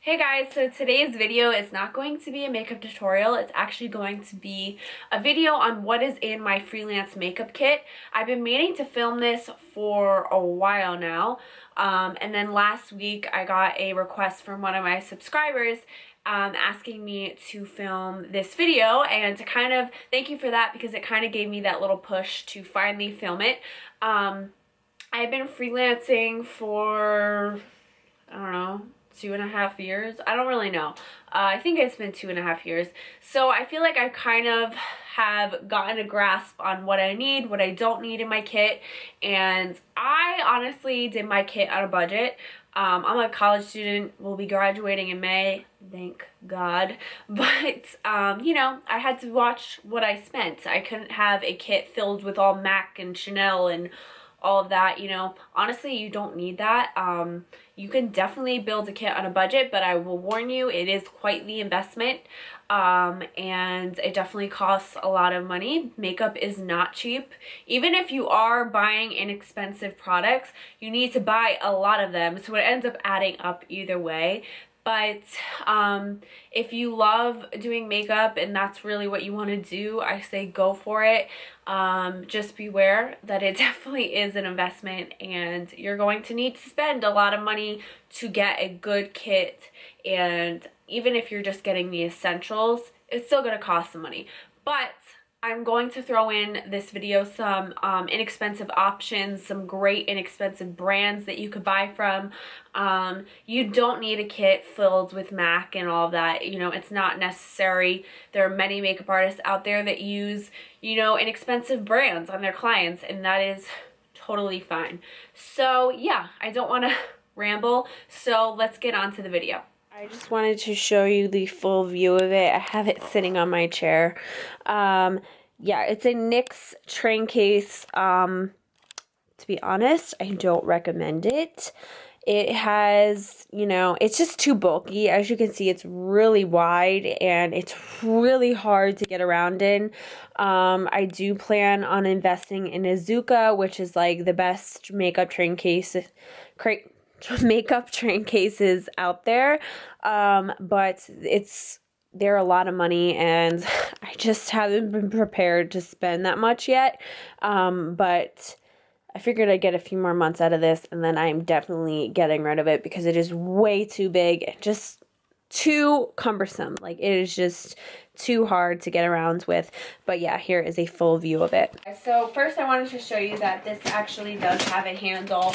Hey guys, so today's video is not going to be a makeup tutorial. It's actually going to be a video on what is in my freelance makeup kit. I've been meaning to film this for a while now, and then last week I got a request from one of my subscribers asking me to film this video, and to kind of thank you for that because it kind of gave me that little push to finally film it. I've been freelancing for, I don't know, 2.5 years. I don't really know. I think it's been 2.5 years. So I feel like I kind of have gotten a grasp on what I need, what I don't need in my kit, and I honestly did my kit on a budget. I'm a college student, will be graduating in May, thank God, but you know, I had to watch what I spent. I couldn't have a kit filled with all MAC and Chanel and all of that, you know. Honestly, you don't need that. You can definitely build a kit on a budget, but I will warn you, it is quite the investment, and it definitely costs a lot of money. Makeup is not cheap. Even if you are buying inexpensive products, you need to buy a lot of them, so it ends up adding up either way. But if you love doing makeup and that's really what you want to do, I say go for it. Just beware that it definitely is an investment, and you're going to need to spend a lot of money to get a good kit. And even if you're just getting the essentials, it's still going to cost some money. But I'm going to throw in this video some inexpensive options, some great inexpensive brands that you could buy from. You don't need a kit filled with MAC and all of that. You know, it's not necessary. There are many makeup artists out there that use, you know, inexpensive brands on their clients, and that is totally fine. So yeah, I don't want to ramble, so let's get on to the video. I just wanted to show you the full view of it. I have it sitting on my chair. Yeah, it's a NYX train case. To be honest, I don't recommend it. It has, you know, it's just too bulky. As you can see, it's really wide and it's really hard to get around in. I do plan on investing in a Zuka, which is like the best makeup train case, makeup train cases out there, but they're a lot of money, and I just haven't been prepared to spend that much yet, but I figured I'd get a few more months out of this, and then I'm definitely getting rid of it because it is way too big and just too cumbersome. Like, it is just too hard to get around with. But yeah, here is a full view of it. So first I wanted to show you that this actually does have a handle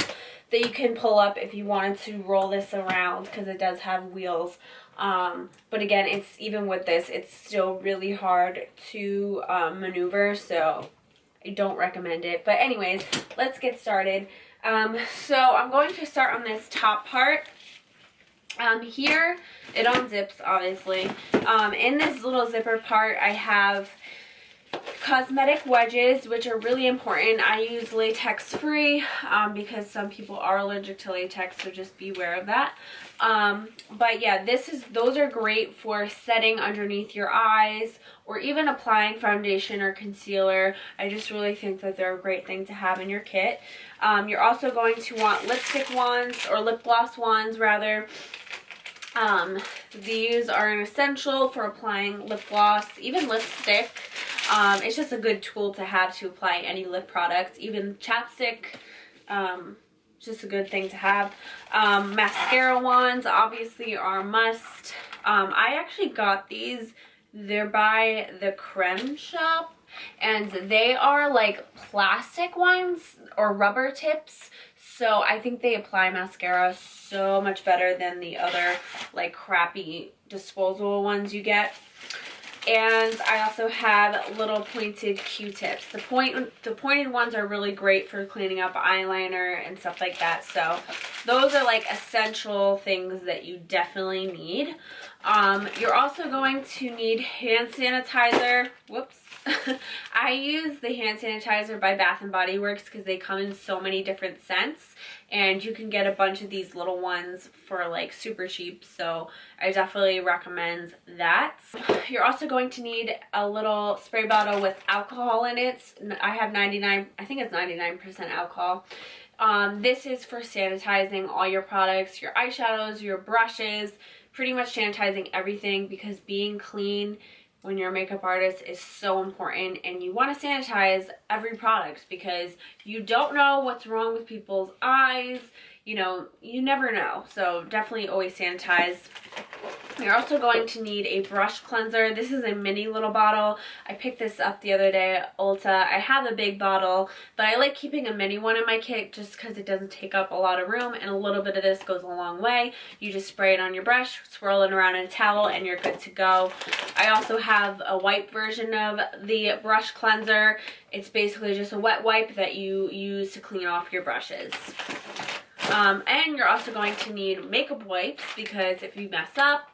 that you can pull up if you wanted to roll this around, because it does have wheels. But again, it's even with this, it's still really hard to maneuver, so I don't recommend it. But anyways, let's get started. So I'm going to start on this top part. Here, it unzips, obviously. In this little zipper part, I have cosmetic wedges, which are really important. I use latex free because some people are allergic to latex, so just beware of that. But yeah, those are great for setting underneath your eyes or even applying foundation or concealer. I just really think that they're a great thing to have in your kit. You're also going to want lipstick wands, or lip gloss wands rather. These are an essential for applying lip gloss, even lipstick. It's just a good tool to have to apply any lip products, even chapstick. Just a good thing to have. Mascara wands obviously are a must. I actually got these. They're by the Creme Shop, and they are like plastic ones or rubber tips. So I think they apply mascara so much better than the other like crappy disposable ones you get. And I also have little pointed Q-tips. The pointed ones are really great for cleaning up eyeliner and stuff like that. So those are like essential things that you definitely need. You're also going to need hand sanitizer. Whoops. I use the hand sanitizer by Bath & Body Works because they come in so many different scents, and you can get a bunch of these little ones for like super cheap, so I definitely recommend that. You're also going to need a little spray bottle with alcohol in it. I have 99, I think it's 99% alcohol. This is for sanitizing all your products, your eyeshadows, your brushes, pretty much sanitizing everything, because being clean when you're a makeup artist is so important, and you want to sanitize every product because you don't know what's wrong with people's eyes. You know, you never know. So definitely always sanitize. You're also going to need a brush cleanser. This is a mini little bottle. I picked this up the other day at Ulta. I have a big bottle, but I like keeping a mini one in my kit just because it doesn't take up a lot of room, and a little bit of this goes a long way. You just spray it on your brush, swirl it around in a towel, and you're good to go. I also have a wipe version of the brush cleanser. It's basically just a wet wipe that you use to clean off your brushes. And you're also going to need makeup wipes, because if you mess up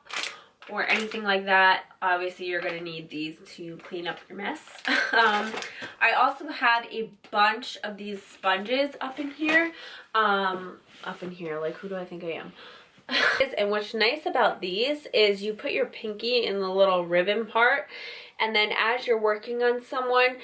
or anything like that, obviously you're going to need these to clean up your mess. I also have a bunch of these sponges up in here. Like, who do I think I am? And what's nice about these is you put your pinky in the little ribbon part, and then as you're working on someone,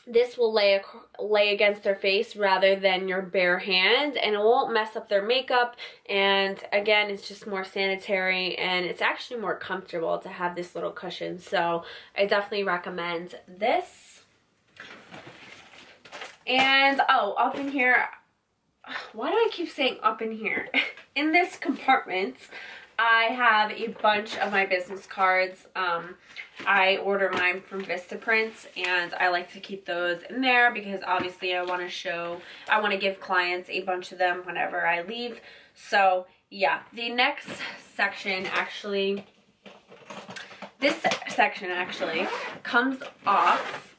this will lay against their face rather than your bare hand, and it won't mess up their makeup. And again, it's just more sanitary, and it's actually more comfortable to have this little cushion. So I definitely recommend this. And oh, up in here, why do I keep saying up in here? In this compartment, I have a bunch of my business cards. I order mine from Vistaprint, and I like to keep those in there because obviously I want to give clients a bunch of them whenever I leave. So yeah, the next section actually, this section actually comes off.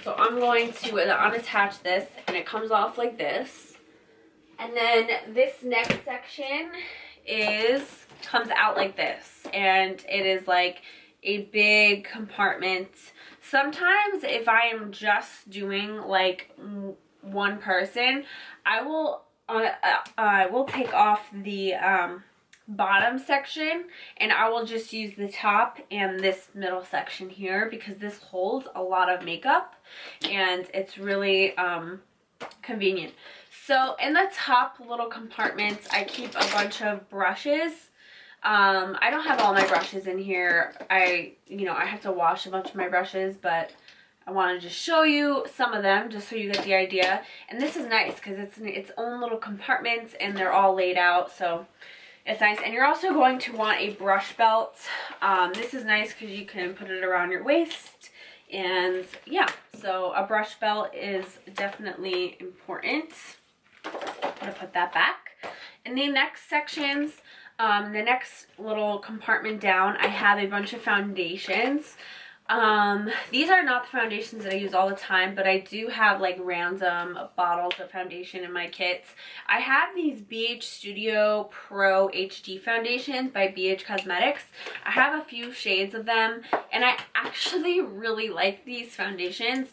So I'm going to unattach this, and it comes off like this. And then this next section comes out like this, and it is like a big compartment. Sometimes if I am just doing like one person, I will take off the bottom section, and I will just use the top and this middle section here, because this holds a lot of makeup and it's really convenient. So in the top little compartments, I keep a bunch of brushes. I don't have all my brushes in here. I have to wash a bunch of my brushes, but I want to just show you some of them just so you get the idea. And this is nice because it's in its own little compartments, and they're all laid out, so it's nice. And you're also going to want a brush belt. This is nice because you can put it around your waist. And yeah, so a brush belt is definitely important. I'm going to put that back. In the next sections, the next little compartment down, I have a bunch of foundations. These are not the foundations that I use all the time, but I do have like random bottles of foundation in my kits. I have these BH Studio Pro HD foundations by BH Cosmetics. I have a few shades of them, and I actually really like these foundations.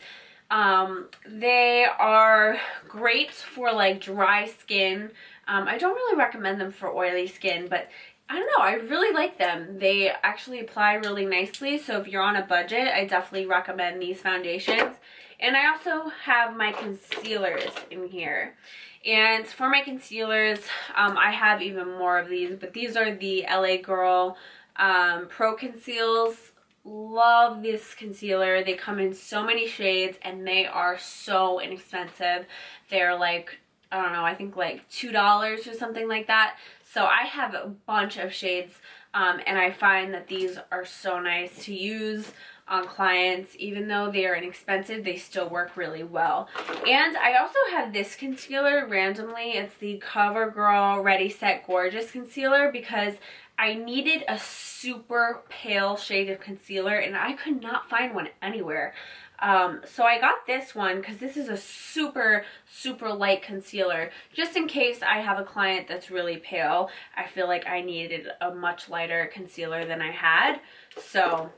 They are great for like dry skin. I don't really recommend them for oily skin, but I don't know, I really like them. They actually apply really nicely, so if you're on a budget, I definitely recommend these foundations. And I also have my concealers in here. And for my concealers, I have even more of these, but these are the LA Girl Pro Conceals. Love this concealer. They come in so many shades, and they are so inexpensive. They're like, I don't know, I think like $2 or something like that. So I have a bunch of shades, and I find that these are so nice to use on clients. Even though they are inexpensive, they still work really well. And I also have this concealer randomly. It's the CoverGirl Ready Set Gorgeous concealer, because I needed a super pale shade of concealer, and I could not find one anywhere. So I got this one because this is a super, super light concealer. Just in case I have a client that's really pale, I feel like I needed a much lighter concealer than I had. So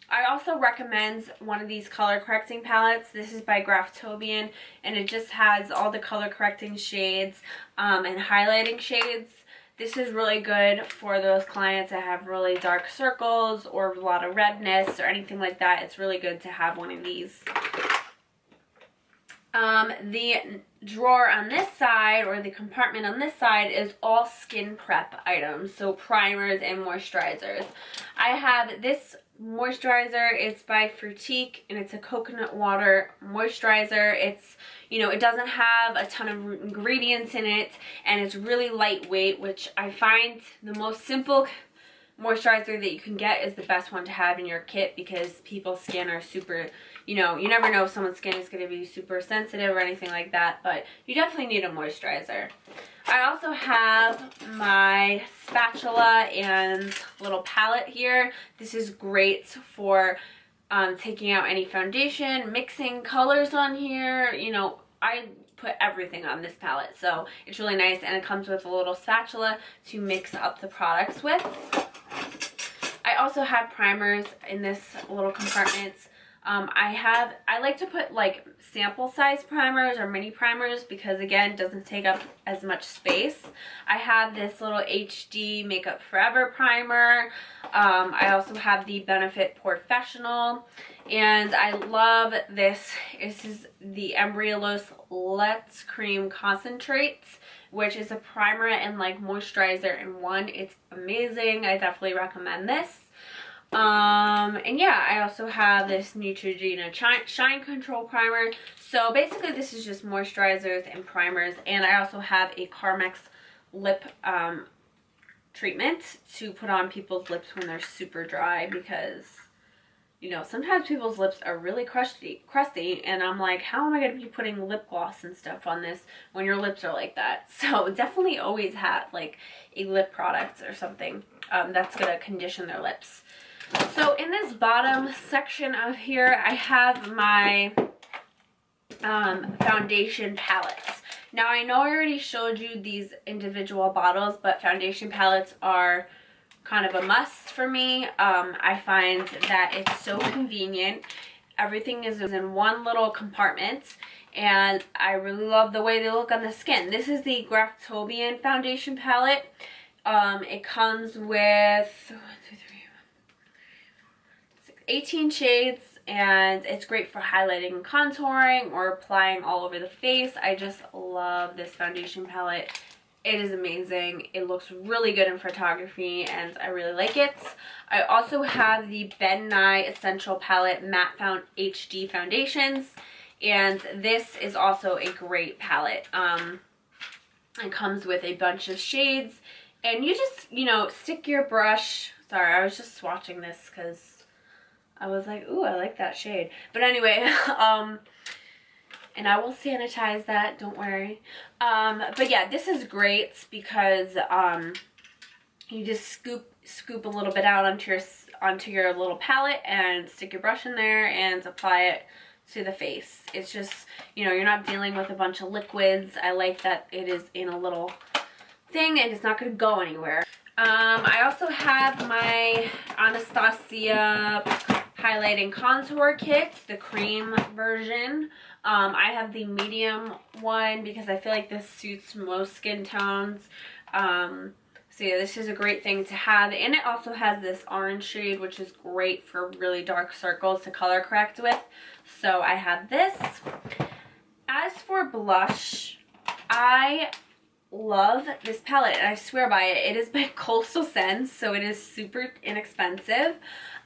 I also recommend one of these color correcting palettes. This is by Graftobian, and it just has all the color correcting shades and highlighting shades. This is really good for those clients that have really dark circles or a lot of redness or anything like that. It's really good to have one of these. The drawer on this side, or the compartment on this side, is all skin prep items, so primers and moisturizers. I have this moisturizer. It's by Frutique, and it's a coconut water moisturizer. It's, you know, it doesn't have a ton of ingredients in it, and it's really lightweight, which I find the most simple moisturizer that you can get is the best one to have in your kit, because people's skin are super, you know, you never know if someone's skin is going to be super sensitive or anything like that, but you definitely need a moisturizer. I also have my spatula and little palette here. This is great for taking out any foundation, mixing colors on here. You know, I put everything on this palette, so it's really nice, and it comes with a little spatula to mix up the products with. I also have primers in this little compartment. I like to put like sample size primers or mini primers, because again, it doesn't take up as much space. I have this little HD Makeup Forever primer. I also have the Benefit Professional, and I love this. This is the Embryolose Let's Cream Concentrates, which is a primer and like moisturizer in one. It's amazing. I definitely recommend this. And yeah, I also have this Neutrogena Shine Control Primer. So basically this is just moisturizers and primers, and I also have a Carmex lip treatment to put on people's lips when they're super dry, because, you know, sometimes people's lips are really crusty, and I'm like, how am I going to be putting lip gloss and stuff on this when your lips are like that? So definitely always have like a lip product or something that's going to condition their lips. So in this bottom section of here, I have my foundation palettes. Now, I know I already showed you these individual bottles, but foundation palettes are kind of a must for me. I find that it's so convenient. Everything is in one little compartment, and I really love the way they look on the skin. This is the Graftobian foundation palette. It comes with 18 shades, and it's great for highlighting and contouring or applying all over the face. I just love this foundation palette. It is amazing. It looks really good in photography, and I really like it. I also have the Ben Nye Essential Palette Matte HD Foundations, and this is also a great palette. It comes with a bunch of shades, and you just, you know, stick your brush. Sorry, I was just swatching this because I was like, ooh, I like that shade. But anyway, and I will sanitize that, don't worry. But yeah, this is great because you just scoop a little bit out onto your little palette and stick your brush in there and apply it to the face. It's just, you know, you're not dealing with a bunch of liquids. I like that it is in a little thing and it's not going to go anywhere. I also have my Anastasia Highlighting Contour Kit, the cream version. I have the medium one because I feel like this suits most skin tones. So yeah, this is a great thing to have. And it also has this orange shade, which is great for really dark circles to color correct with. So I have this. As for blush, I love this palette, and I swear by it. It is by Coastal Scents, so it is super inexpensive,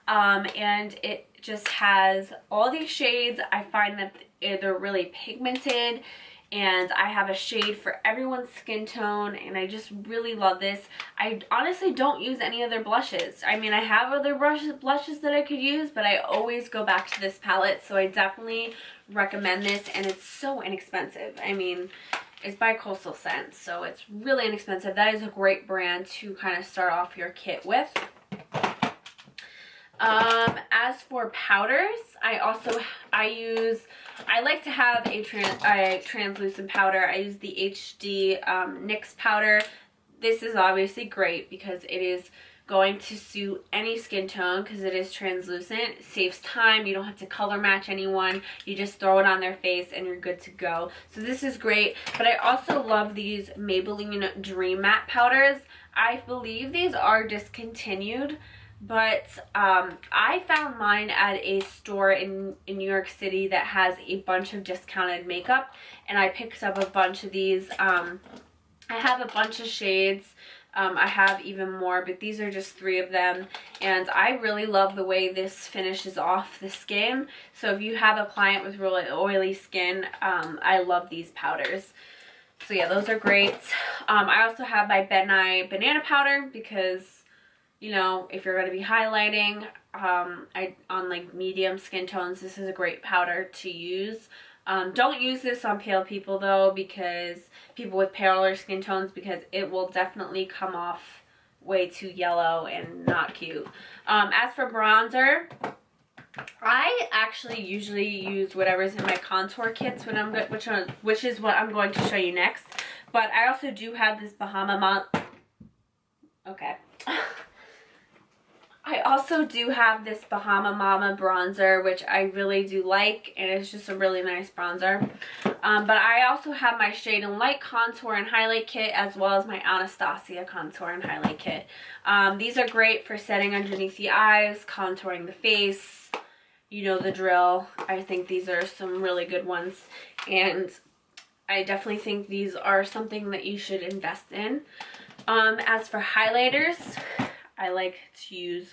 and it just has all these shades. I find that they're really pigmented, and I have a shade for everyone's skin tone, and I just really love this. I honestly don't use any other blushes. I mean, I have other blushes that I could use, but I always go back to this palette, so I definitely recommend this, and it's so inexpensive. I mean, it's by Coastal Scents, so it's really inexpensive. That is a great brand to kind of start off your kit with. As for powders, I like to have a translucent powder. I use the HD NYX powder. This is obviously great because it is going to suit any skin tone because it is translucent. It saves time. You don't have to color match anyone. You just throw it on their face and you're good to go. So this is great. But I also love these Maybelline Dream Matte powders. I believe these are discontinued, but I found mine at a store in New York City that has a bunch of discounted makeup, and I picked up a bunch of these. I have a bunch of shades. I have even more, but these are just 3 of them, and I really love the way this finishes off the skin. So if you have a client with really oily skin, I love these powders. So yeah, those are great. I also have my Benai banana powder because, you know, if you're going to be highlighting on like medium skin tones, this is a great powder to use. Don't use this on pale people though, because people with paler skin tones, because it will definitely come off way too yellow and not cute. As for bronzer, I actually usually use whatever's in my contour kits when which is what I'm going to show you next. But I also do have this I also do have this Bahama Mama bronzer, which I really do like, and it's just a really nice bronzer. But I also have my Shade and Light contour and highlight kit, as well as my Anastasia contour and highlight kit. These are great for setting underneath the eyes, contouring the face. You know the drill. I think these are some really good ones, and I definitely think these are something that you should invest in. As for highlighters, I like to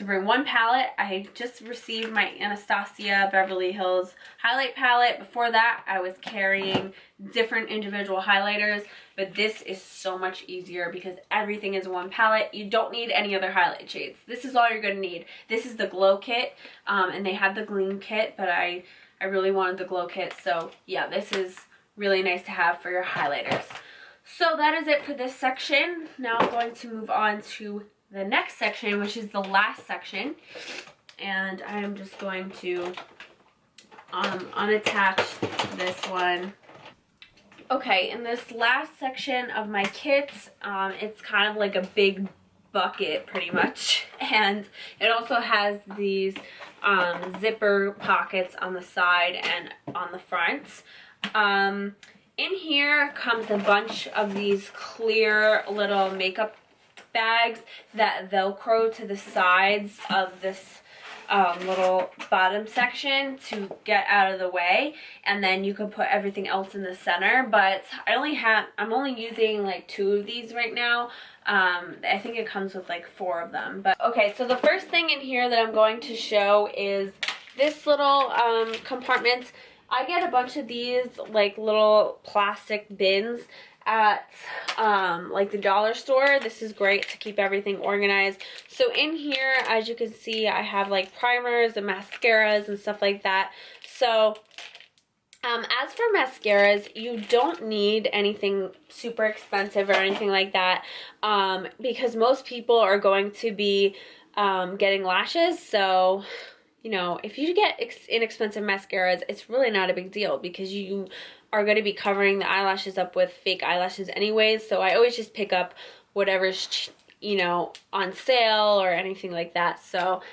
bring one palette. I just received my Anastasia Beverly Hills highlight palette. Before that, I was carrying different individual highlighters, but this is so much easier because everything is one palette. You don't need any other highlight shades. This is all you're gonna need. This is the Glow Kit, and they had the Gleam Kit, but I really wanted the Glow Kit, so yeah, this is really nice to have for your highlighters. So that is it for this section. Now I'm going to move on to the next section, which is the last section, and I am just going to unattach this one. Okay, in this last section of my kits, it's kind of like a big bucket pretty much, and it also has these zipper pockets on the side and on the front. In here comes a bunch of these clear little makeup bags that velcro to the sides of this little bottom section to get out of the way, and then you can put everything else in the center. But I'm only using like 2 of these right now. I think it comes with like 4 of them. But okay, so the first thing in here that I'm going to show is this little compartment. I get a bunch of these like little plastic bins at like the dollar store. This is great to keep everything organized. So in here, as you can see, I have like primers and mascaras and stuff like that. So as for mascaras, you don't need anything super expensive or anything like that, because most people are going to be getting lashes. So, you know, if you get inexpensive mascaras, it's really not a big deal because you are going to be covering the eyelashes up with fake eyelashes anyways. So I always just pick up whatever's, you know, on sale or anything like that. So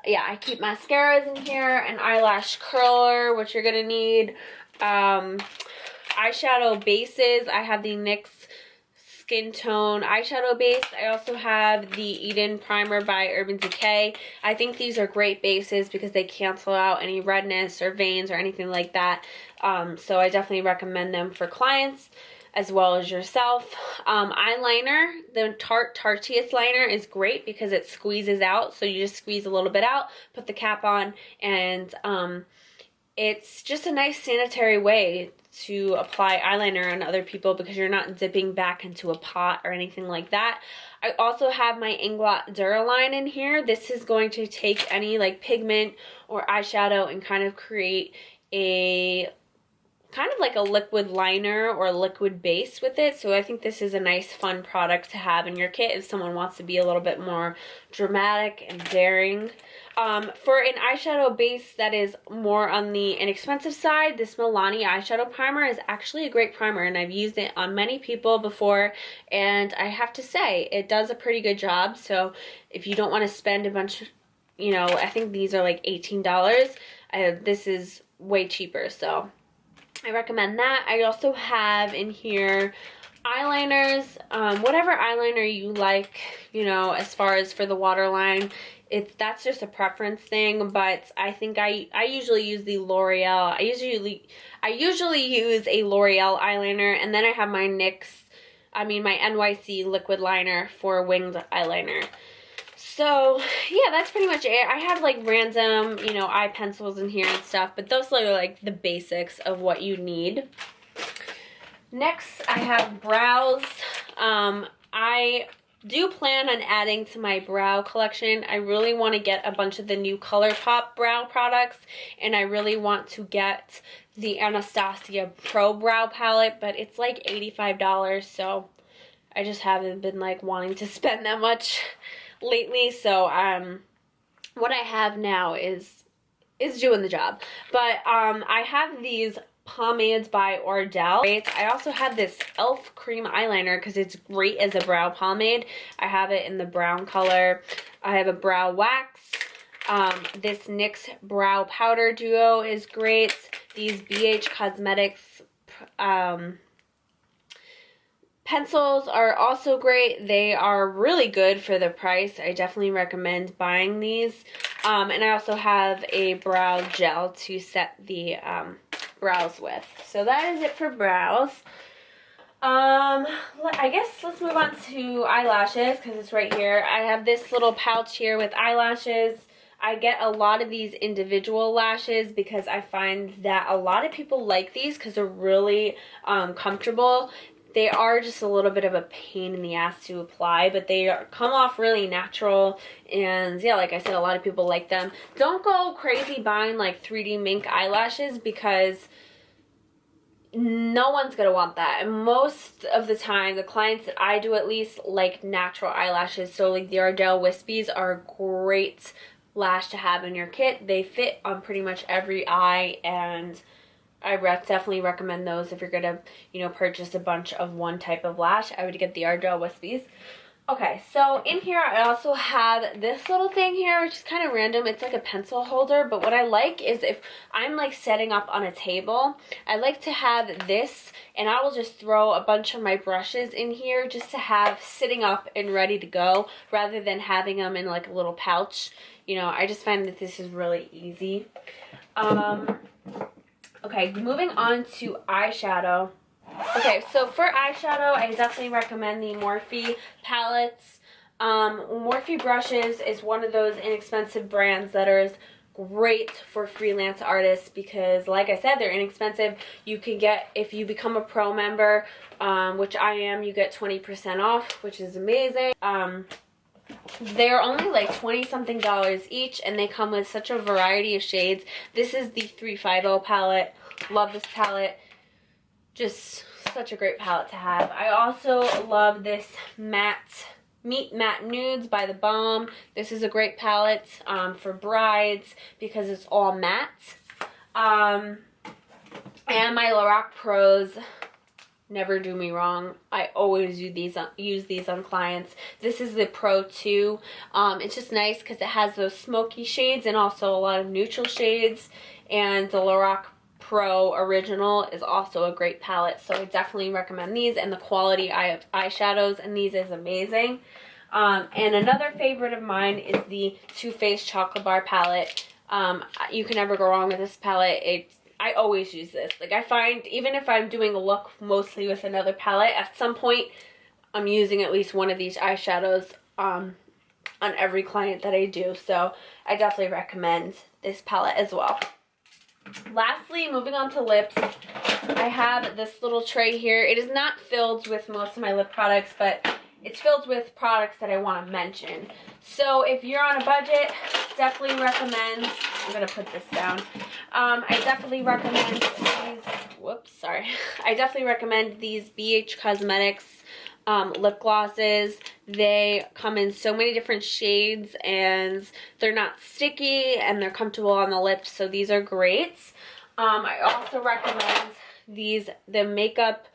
yeah, I keep mascaras in here, an eyelash curler, which you're going to need, eyeshadow bases. I have the NYX Skin Tone eyeshadow base. I also have the Eden Primer by Urban Decay. I think these are great bases because they cancel out any redness or veins or anything like that. So I definitely recommend them for clients as well as yourself. Eyeliner, the Tarteist liner is great because it squeezes out. So you just squeeze a little bit out, put the cap on, and it's just a nice sanitary way to apply eyeliner on other people because you're not dipping back into a pot or anything like that. I also have my Inglot Duraline in here. This is going to take any like pigment or eyeshadow and kind of create a kind of like a liquid liner or liquid base with it. So I think this is a nice fun product to have in your kit if someone wants to be a little bit more dramatic and daring. For an eyeshadow base that is more on the inexpensive side, this Milani eyeshadow primer is actually a great primer, and I've used it on many people before, and I have to say it does a pretty good job. So if you don't want to spend a bunch, you know, I think these are like $18. This is way cheaper, so I recommend that. I also have in here eyeliners, whatever eyeliner you like, you know, as far as for the waterline, that's just a preference thing, but I think I usually use the L'Oreal. I usually use a L'Oreal eyeliner, and then I have my my NYC liquid liner for winged eyeliner. So yeah, that's pretty much it. I have like random, you know, eye pencils in here and stuff, but those are like the basics of what you need. Next, I have brows. I do plan on adding to my brow collection. I really want to get a bunch of the new ColourPop brow products, and I really want to get the Anastasia Pro Brow Palette, but it's like $85, so I just haven't been like wanting to spend that much lately. So what I have now is doing the job. But I have these pomades by Ordell. I also have this e.l.f. cream eyeliner because it's great as a brow pomade. I have it in the brown color. I have a brow wax. This NYX brow powder duo is great. These BH Cosmetics pencils are also great. They are really good for the price. I definitely recommend buying these. And I also have a brow gel to set the brows with. So that is it for brows. I guess let's move on to eyelashes because it's right here. I have this little pouch here with eyelashes. I get a lot of these individual lashes because I find that a lot of people like these because they're really comfortable. They are just a little bit of a pain in the ass to apply, but they come off really natural, and yeah, like I said, a lot of people like them. Don't go crazy buying like 3D mink eyelashes because no one's gonna want that. And most of the time, the clients that I do at least like natural eyelashes, so like the Ardell Wispies are a great lash to have in your kit. They fit on pretty much every eye, and I definitely recommend those if you're gonna, you know, purchase a bunch of one type of lash. I would get the Ardell Wispies. Okay, so in here I also have this little thing here, which is kind of random. It's like a pencil holder, but what I like is if I'm like setting up on a table, I like to have this, and I will just throw a bunch of my brushes in here just to have sitting up and ready to go, rather than having them in like a little pouch. You know, I just find that this is really easy. Okay, moving on to eyeshadow. Okay, so for eyeshadow, I definitely recommend the Morphe palettes. Morphe brushes is one of those inexpensive brands that are great for freelance artists because, like I said, they're inexpensive. You can get, if you become a pro member, which I am, you get 20% off, which is amazing. They're only like $20 something each, and they come with such a variety of shades. This is the 350 palette. Love this palette. Just such a great palette to have. I also love this Meet Matte Nudes by The Balm. This is a great palette for brides because it's all matte. And my Lorac Pros. Never do me wrong. I always use these on clients. This is the Pro 2. It's just nice because it has those smoky shades and also a lot of neutral shades. And the Lorac Pro Original is also a great palette, so I definitely recommend these. And the quality of eyeshadows in these is amazing. And another favorite of mine is the Too Faced Chocolate Bar palette. You can never go wrong with this palette. I always use this. Like, I find even if I'm doing a look mostly with another palette, at some point I'm using at least one of these eyeshadows on every client that I do. So I definitely recommend this palette as well. Lastly, moving on to lips, I have this little tray here. It is not filled with most of my lip products, but it's filled with products that I want to mention. So if you're on a budget, definitely recommend, I'm going to put this down. I definitely recommend these, I definitely recommend these BH Cosmetics lip glosses. They come in so many different shades, and they're not sticky, and they're comfortable on the lips, so these are great. I also recommend the Makeup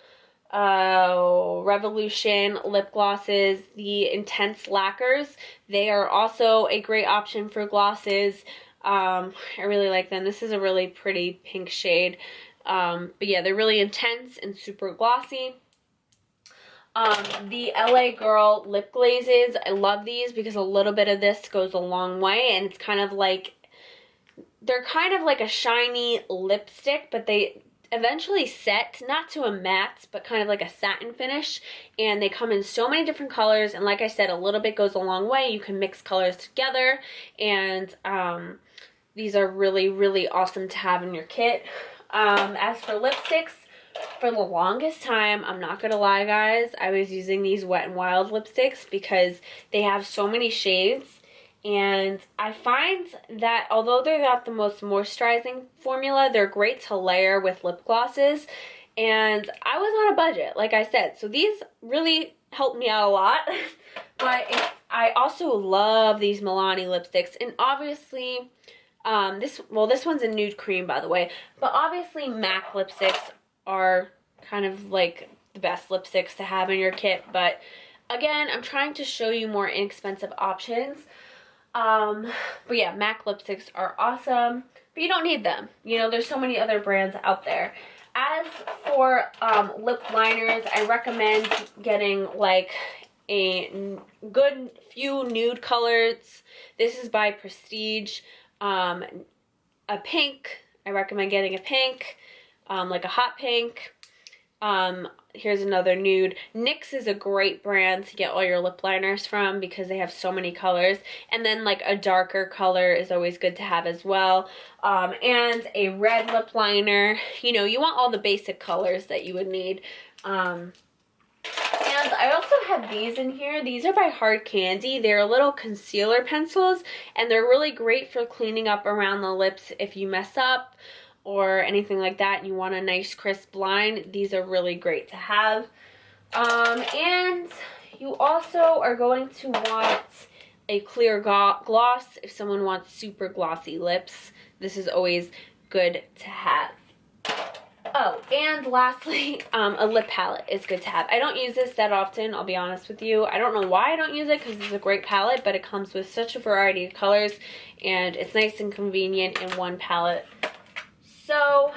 Revolution lip glosses, the Intense Lacquers. They are also a great option for glosses. I really like them. This is a really pretty pink shade. But yeah, they're really intense and super glossy. The LA Girl lip glazes. I love these because a little bit of this goes a long way, and it's kind of like, they're kind of like a shiny lipstick, but they eventually set, not to a matte, but kind of like a satin finish, and they come in so many different colors, and like I said, a little bit goes a long way. You can mix colors together, and these are really, really awesome to have in your kit. As for lipsticks, for the longest time, I'm not gonna lie guys, I was using these Wet n Wild lipsticks because they have so many shades, and I find that although they're not the most moisturizing formula, they're great to layer with lip glosses, and I was on a budget, like I said, so these really helped me out a lot. But I also love these Milani lipsticks, and obviously this one's a nude cream, by the way, but obviously MAC lipsticks are kind of like the best lipsticks to have in your kit. But again, I'm trying to show you more inexpensive options. But yeah, MAC lipsticks are awesome, but you don't need them. You know, there's so many other brands out there. As for lip liners, I recommend getting like a good few nude colors. This is by Prestige. A pink, I recommend getting a pink, like a hot pink. Here's another nude. NYX is a great brand to get all your lip liners from because they have so many colors. And then like a darker color is always good to have as well. And a red lip liner. You know, you want all the basic colors that you would need. And I also have these in here. These are by Hard Candy. They're little concealer pencils, and they're really great for cleaning up around the lips if you mess up or anything like that and you want a nice crisp line. These are really great to have. And you also are going to want a clear gloss if someone wants super glossy lips. This is always good to have. Oh, and lastly, a lip palette is good to have. I don't use this that often, I'll be honest with you. I don't know why I don't use it because it's a great palette, but it comes with such a variety of colors, and it's nice and convenient in one palette. So,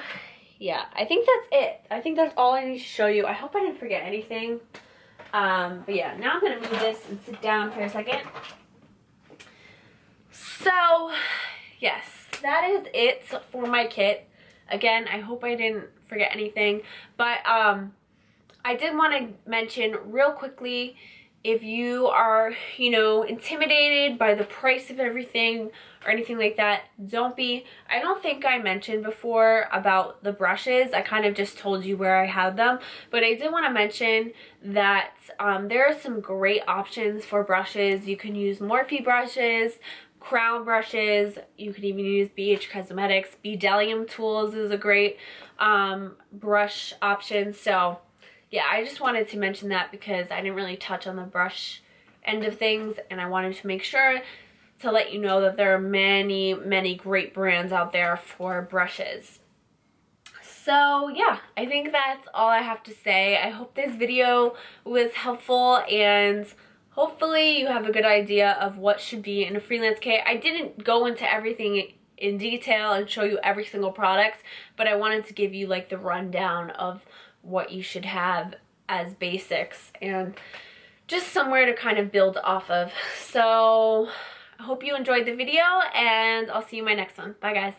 yeah, I think that's it. I think that's all I need to show you. I hope I didn't forget anything. But yeah, now I'm going to move this and sit down for a second. So, yes, that is it for my kit. Again, I hope I didn't forget anything, but I did want to mention real quickly, if you are, you know, intimidated by the price of everything or anything like that, don't be. I don't think I mentioned before about the brushes. I kind of just told you where I had them, but I did want to mention that there are some great options for brushes. You can use Morphe brushes, crown brushes, you could even use BH Cosmetics. Bdellium Tools is a great brush option. So yeah, I just wanted to mention that because I didn't really touch on the brush end of things, and I wanted to make sure to let you know that there are many, many great brands out there for brushes. So yeah, I think that's all I have to say. I hope this video was helpful, and hopefully you have a good idea of what should be in a freelance kit. I didn't go into everything in detail and show you every single product, but I wanted to give you like the rundown of what you should have as basics and just somewhere to kind of build off of. So I hope you enjoyed the video, and I'll see you in my next one. Bye guys.